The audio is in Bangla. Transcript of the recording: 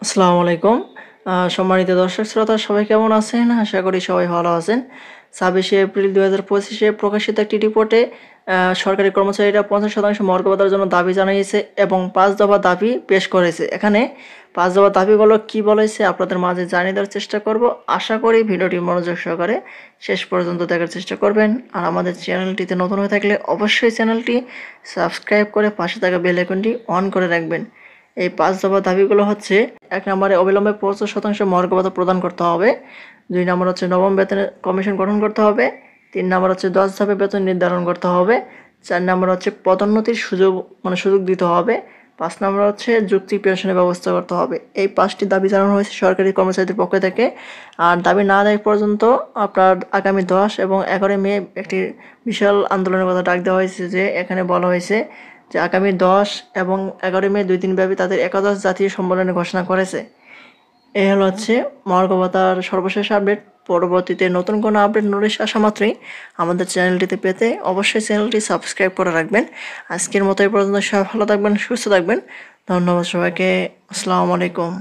আসসালামু আলাইকুম। সম্মানিত দর্শক শ্রোতা সবাই কেমন আছেন? আশা করি সবাই ভালো আছেন। ২৬শে এপ্রিল ২০২৫ প্রকাশিত একটি রিপোর্টে সরকারি কর্মচারীরা ৫০% মর্গ ভাতার জন্য দাবি জানিয়েছে এবং ৫ দফা দাবি পেশ করেছে। এখানে ৫ দফা দাবিগুলো কি বলেছে আপনাদের মাঝে জানিয়ে দেওয়ার চেষ্টা করব। আশা করি ভিডিওটি মনোযোগ সহকারে শেষ পর্যন্ত দেখার চেষ্টা করবেন। আর আমাদের চ্যানেলটিতে নতুন হয়ে থাকলে অবশ্যই চ্যানেলটি সাবস্ক্রাইব করে পাশে থাকা বেল আইকনটি অন করে রাখবেন। এই ৫ দফা দাবিগুলো হচ্ছে ১ নম্বরে অবিলম্বে ৭৫% মর্গ ভাতা প্রদান করতে হবে। ২ নম্বর হচ্ছে নবম বেতনের কমিশন গঠন করতে হবে। ৩ নম্বর হচ্ছে ১০ ধাপে বেতন নির্ধারণ করতে হবে। ৪ নম্বর হচ্ছে পদোন্নতির সুযোগ দিতে হবে। ৫ নম্বর হচ্ছে যৌক্তিক পেনশনের ব্যবস্থা করতে হবে। এই ৫টি দাবি জানানো হয়েছে সরকারি কর্মচারীদের পক্ষ থেকে। আর দাবি না আদায় পর্যন্ত আপনার আগামী ১০ এবং ১১ মে একটি বিশাল আন্দোলনের কথা ডাক দেওয়া হয়েছে, যে এখানে বলা হয়েছে যে আগামী ১০ এবং ১১ মে ২ দিনব্যাপী তাদের একাদশ জাতীয় সম্মেলনের ঘোষণা করেছে। এই হচ্ছে মহার্ঘ ভাতার সর্বশেষ আপডেট। পরবর্তীতে নতুন কোনো আপডেট নোটিশ আসা মাত্রই আমাদের চ্যানেলটিতে পেতে অবশ্যই চ্যানেলটি সাবস্ক্রাইব করে রাখবেন। আজকের মতো এই পর্যন্ত সবাই ভালো থাকবেন, সুস্থ থাকবেন। ধন্যবাদ সবাইকে। আসসালামু আলাইকুম।